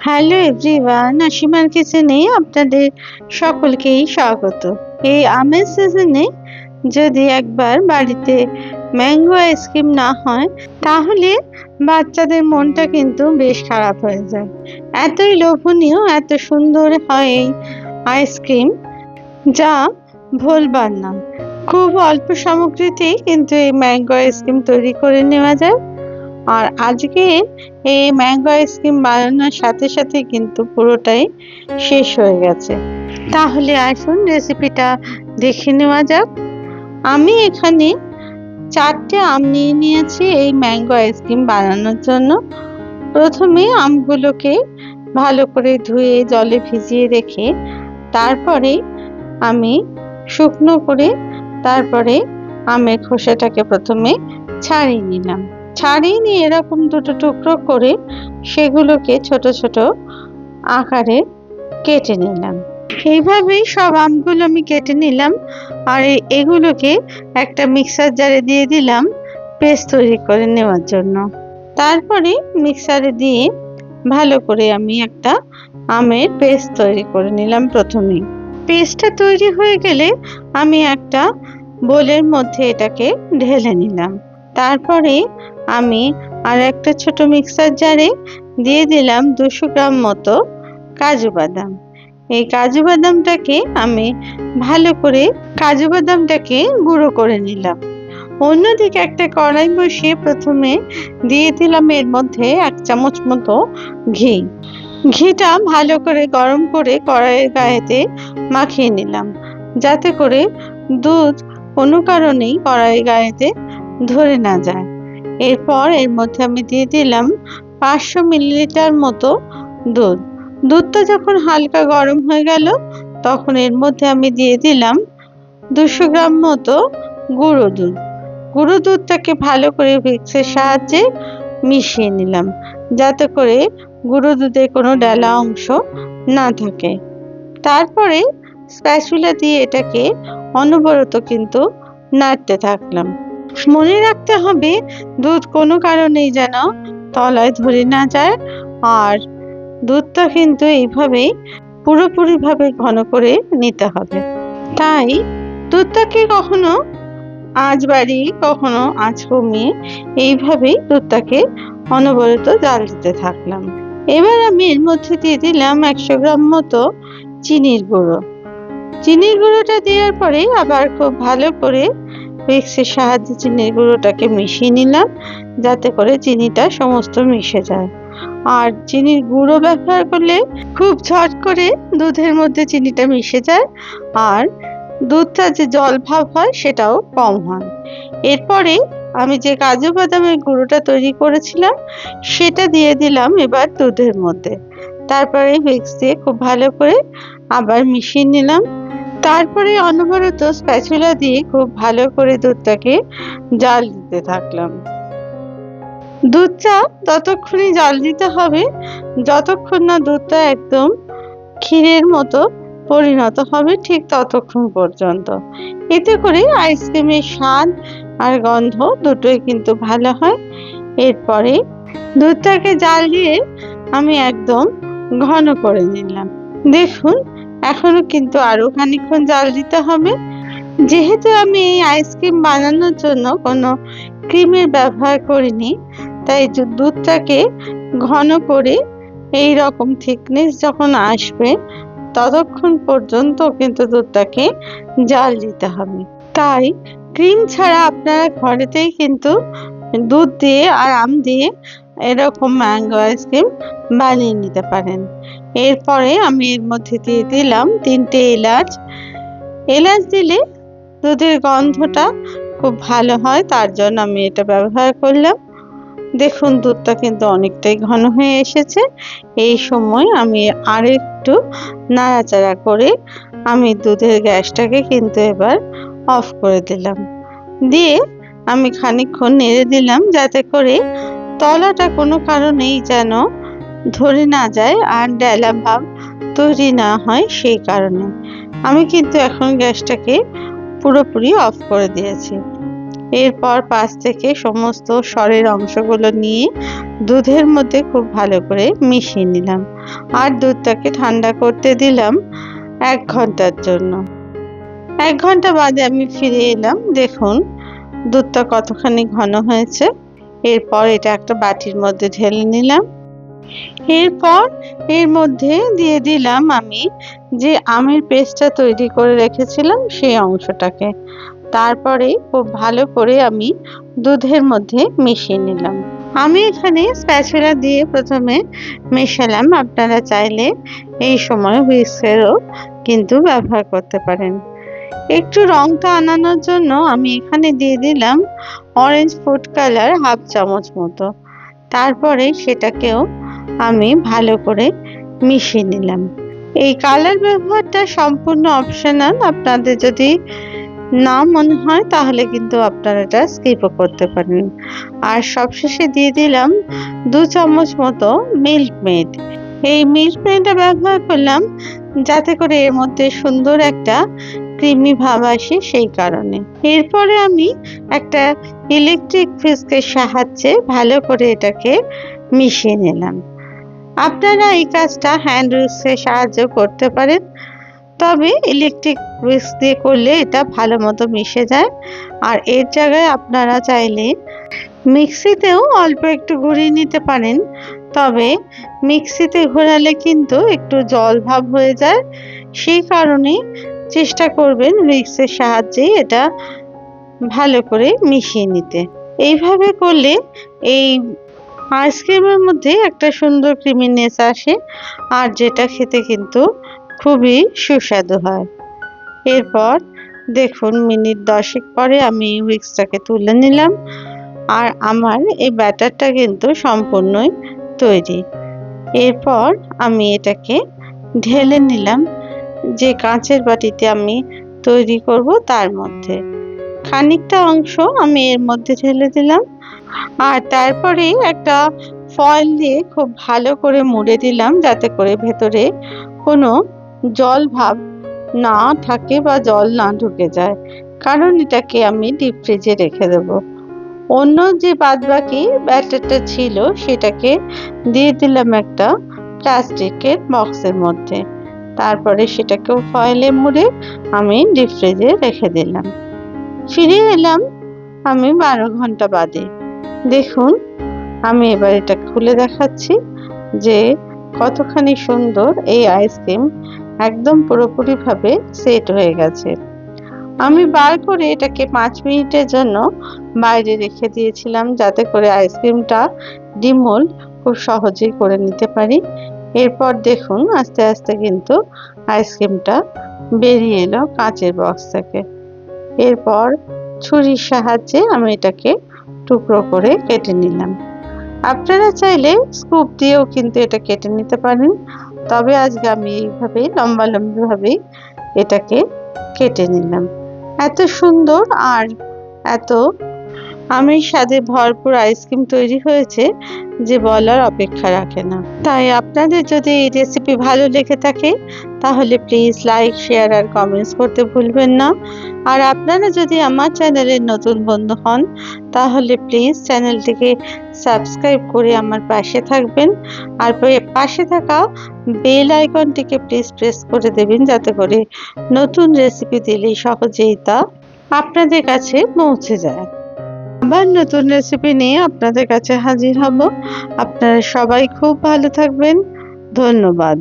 Hello everyone, আশিমার কিচেনে আপনাদের সকলকেই স্বাগত। এই আমের সিজনে যদি একবার বাড়িতে ম্যাঙ্গো আইসক্রিম না হয় তাহলে বাচ্চাদের মনটা কিন্তু বেশ খারাপ হয়ে যায়। এতই লোভনীয়, এত সুন্দর হয় এই আইসক্রিম, যা ভুলবার না। খুব অল্প সামগ্রীতেই কিন্তু এই ম্যাঙ্গো আইসক্রিম তৈরি করে নেওয়া যায়। আর আজকে এই ম্যাঙ্গো আইসক্রিম বানানোর সাথে সাথে কিন্তু পুরোটাই শেষ হয়ে গেছে। তাহলে আসুন রেসিপিটা দেখে নেওয়া যাক। আমি এখানে 4টে আম নিয়ে নিয়েছি এই ম্যাঙ্গো আইসক্রিম বানানোর জন্য। প্রথমে আমগুলোকে ভালো করে ধুয়ে জলে ভিজিয়ে রেখে তারপরে আমি শুকনো করে তারপরে আমের খোসাটাকে প্রথমে ছাড়িয়ে নিলাম। ছাড়িয়ে নিয়ে এরকম দুটো টুকরো করে সেগুলোকে ছোট ছোট আকারে কেটে নিলাম। এইভাবেই সব আমগুলো আমি কেটে নিলাম। আর এগুলোকে একটা মিক্সার জারে দিয়ে দিলাম পেস্ট তৈরি করে নেওয়ার জন্য। তারপরে মিক্সারে দিয়ে ভালো করে আমি একটা আমের পেস্ট তৈরি করে নিলাম। প্রথমেই পেস্টটা তৈরি হয়ে গেলে আমি একটা বোলের মধ্যে এটাকে ঢেলে নিলাম। তারপরে আমি আর একটা ছোট মিক্সার জারে দিয়ে দিলাম 200 গ্রাম মতো কাজু বাদাম। এই কাজু বাদামটাকে আমি ভালো করে গুঁড়ো করে নিলাম। অন্যদিকে একটা কড়াই বসিয়ে প্রথমে দিয়ে দিলাম এর মধ্যে 1 চামচ মতো ঘি। ঘিটা ভালো করে গরম করে কড়াইয়ের গায়েতে মাখিয়ে নিলাম, যাতে করে দুধ কোনো কারণেই কড়াইয়ের গায়েতে ধরে না যায়। এরপর এর মধ্যে আমি দিয়ে দিলাম 500 মিলিলিটার মতো দুধ। দুধটা যখন হালকা গরম হয়ে গেল তখন এর মধ্যে আমি দিয়ে দিলাম 200 গ্রাম মতো গুঁড়ো দুধ। গুঁড়ো দুধটাকে ভালো করে হুইস্কের সাহায্যে মিশিয়ে নিলাম, যাতে করে গুঁড়ো দুধের কোনো ডালা অংশ না থাকে। তারপরে স্প্যাচুলা দিয়ে এটাকে অনবরত কিন্তু নাড়তে থাকলাম। মনে রাখতে হবে দুধ কোনো কারণেই যেন তলায় ধরে না যায়। আর দুধটা কিন্তু এইভাবেই পুরোপুরিভাবে ঘন করে নিতে হবে। তাই দুধটাকে কখনো আঁচ বাড়িয়ে কখনো আঁচ কমিয়ে এইভাবেই দুধটাকে অনবরত জাল দিতে থাকলাম। এবার আমি এর মধ্যে দিয়ে দিলাম 100 গ্রাম মতো চিনির গুঁড়ো। চিনির গুঁড়োটা দেওয়ার পরে আবার খুব ভালো করে হুইস্কের সাহায্যে চিনির গুঁড়োটাকে মিশিয়ে নিলাম, যাতে করে চিনিটা সমস্ত মিশে যায়। আর চিনির গুঁড়ো ব্যবহার করলে খুব ঝট করে দুধের মধ্যে চিনিটা মিশে যায়, আর দুধটা যে জল ভাব হয় সেটাও কম হয়। এরপরে আমি যে কাজু বাদামের গুঁড়োটা তৈরি করেছিলাম সেটা দিয়ে দিলাম এবার দুধের মধ্যে। তারপরে হুইস্ক দিয়ে খুব ভালো করে আবার মিশিয়ে নিলাম। তারপরে অনবরত স্প্যাচুলা দিয়ে খুব ভালো করে দুধটাকে জাল দিতে থাকলাম। দুধটা ততক্ষণই জাল দিতে হবে যতক্ষণ না দুধটা একদম ক্ষীরের মতো পরিণত হবে, ঠিক ততক্ষণ পর্যন্ত। এতে করে আইসক্রিমের স্বাদ আর গন্ধ দুটোই কিন্তু ভালো হয়। এরপরে দুধটাকে জাল দিয়ে আমি একদম ঘন করে নিলাম। দেখুন, এখনো কিন্তু আরো খানিকক্ষণ জাল দিতে হবে। যেহেতু আমি এই আইসক্রিম বানানোর জন্য কোনো ক্রিমের ব্যবহার করিনি, তাই দুধটাকে ঘন করে এই রকম থিকনেস যখন আসবে ততক্ষণ পর্যন্ত কিন্তু দুধটাকে জাল দিতে হবে। তাই ক্রিম ছাড়া আপনারা ঘরেতেই কিন্তু দুধ দিয়ে আর আম দিয়ে এরকম ম্যাঙ্গো আইসক্রিম বানিয়ে নিতে পারেন। এরপরে আমি এর মধ্যে দিয়ে দিলাম 3টে এলাচ। এলাচ দিলে দুধের গন্ধটা খুব ভালো হয়, তার জন্য আমি এটা ব্যবহার করলাম। দেখুন, দুধটা কিন্তু অনেকটাই ঘন হয়ে এসেছে। এই সময় আমি আর একটু নাড়াচাড়া করে আমি দুধের গ্যাসটাকে কিন্তু এবার অফ করে দিলাম। দিয়ে আমি খানিকক্ষণ নেড়ে দিলাম, যাতে করে তলাটা কোনো কারণেই যেন ধরে না যায় আর ডেলা ভাব তৈরি না হয়। সেই কারণে আমি কিন্তু এখন গ্যাসটাকে পুরোপুরি অফ করে দিয়েছি। এরপর পাশ থেকে সমস্ত সরের অংশগুলো নিয়ে দুধের মধ্যে খুব ভালো করে মিশিয়ে নিলাম আর দুধটাকে ঠান্ডা করতে দিলাম 1 ঘন্টার জন্য। 1 ঘন্টা বাদে আমি ফিরে এলাম। দেখুন দুধটা কতখানি ঘন হয়েছে। এরপর এটা একটা বাটির মধ্যে ঢেলে নিলাম। এরপর এর মধ্যে দিয়ে দিলাম আমি যে আমের পেস্টটা তৈরি করে রেখেছিলাম সেই অংশটাকে। তারপরে খুব ভালো করে আমি দুধের মধ্যে মিশিয়ে নিলাম। আমি এখানে স্প্যাচুলা দিয়ে প্রথমে মেশালাম। আপনারা চাইলে এই সময় হুইস্কেরও কিন্তু ব্যবহার করতে পারেন। একটু রংটা আনানোর জন্য আমি এখানে দিয়ে দিলাম অরেঞ্জ ফুড কালার 1/2 চামচ মতো। তারপরে সেটাকেও আমি ভালো করে মিশিয়ে নিলাম। এই কালার ব্যবহারটা সম্পূর্ণ অপশনাল। আপনাদের যদি না মনে হয় তাহলে কিন্তু আপনারা এটা স্কিপও করতে পারেন। আর সবশেষে দিয়ে দিলাম 2 চামচ মতো মিল্ক মেড। এই মিল্ক মেডটা ব্যবহার করলাম যাতে করে এর মধ্যে সুন্দর একটা ক্রিমি ভাব আসে, সেই কারণে। এরপরে আমি একটা ইলেকট্রিক হুইস্কের সাহায্যে ভালো করে এটাকে মিশিয়ে নিলাম। আপনারা এই কাজটা হ্যান্ড হুইস্কের সাহায্যে করতে পারেন, তবে ইলেকট্রিক হুইস্ক দিয়ে করলে এটা ভালো মতো মিশে যায়। আর এর জায়গায় আপনারা চাইলে মিক্সিতেও অল্প একটু ঘুরিয়ে নিতে পারেন, তবে মিক্সিতে ঘোরালে কিন্তু একটু জল ভাব হয়ে যায়। সেই কারণে চেষ্টা করবেন হুইস্কের সাহায্যে এটা ভালো করে মিশিয়ে নিতে। এইভাবে করলে এই আইসক্রিমের মধ্যে একটা সুন্দর ক্রিমিনেস আসে, আর যেটা খেতে কিন্তু খুবই সুস্বাদু হয়। এরপর দেখুন মিনিট 10 পরে আমি হুইস্কটাকে তুলে নিলাম আর আমার এই ব্যাটারটা কিন্তু সম্পূর্ণই তৈরি। এরপর আমি এটাকে ঢেলে নিলাম যে কাঁচের বাটিতে আমি তৈরি করব তার মধ্যে। খানিকটা অংশ আমি এর মধ্যে ঢেলে দিলাম আর তারপরে একটা ফয়েল দিয়ে খুব ভালো করে মুড়ে দিলাম যাতে করে ভেতরে কোনো জল ভাব না থাকে বা জল না ঢুকে যায়, কারণ এটাকে আমি ডিপ ফ্রিজে রেখে দেব। অন্য যে বাদবাকি ব্যাটারটা ছিল সেটাকে দিয়ে দিলাম একটা প্লাস্টিকের বক্সের মধ্যে। তারপরে সেটাকেও ফয়েলে মুড়ে আমি ডিপ ফ্রিজে রেখে দিলাম। ফিরে এলাম আমি 12 ঘন্টা বাদে। দেখুন আমি এবার এটা খুলে দেখাচ্ছি যে কতখানি সুন্দর এই আইসক্রিম একদম পুরোপুরিভাবে সেট হয়ে গেছে। আমি বার করে এটাকে 5 মিনিটের জন্য বাইরে রেখে দিয়েছিলাম যাতে করে আইসক্রিমটা ডিমোল্ড খুব সহজেই করে নিতে পারি। এরপর দেখুন আস্তে আস্তে কিন্তু আইসক্রিমটা বেরিয়ে এলো কাঁচের বক্স থেকে। এরপর ছুরির সাহায্যে আমি এটাকে টুকরো করে কেটে নিলাম। আপনারা চাইলে স্কুপ দিয়েও কিন্তু এটা কেটে নিতে পারেন, তবে আজকে আমি এইভাবে লম্বা ভাবে এটাকে কেটে নিলাম। এত সুন্দর আর এত আমের স্বাদে ভরপুর আইসক্রিম তৈরি হয়েছে যে বলার অপেক্ষা রাখে না। তাই আপনাদের যদি এই রেসিপি ভালো লেগে থাকে তাহলে প্লিজ লাইক, শেয়ার আর কমেন্টস করতে ভুলবেন না। আর আপনারা যদি আমার চ্যানেলের নতুন বন্ধু হন তাহলে প্লিজ চ্যানেলটিকে সাবস্ক্রাইব করে আমার পাশে থাকবেন আর পাশে থাকা বেল আইকনটিকে প্লিজ প্রেস করে দেবেন যাতে করে নতুন রেসিপি দিলেই সহজেই তা আপনাদের কাছে পৌঁছে যায়। আবার নতুন রেসিপি নিয়ে আপনাদের কাছে হাজির হব। আপনারা সবাই খুব ভালো থাকবেন। ধন্যবাদ।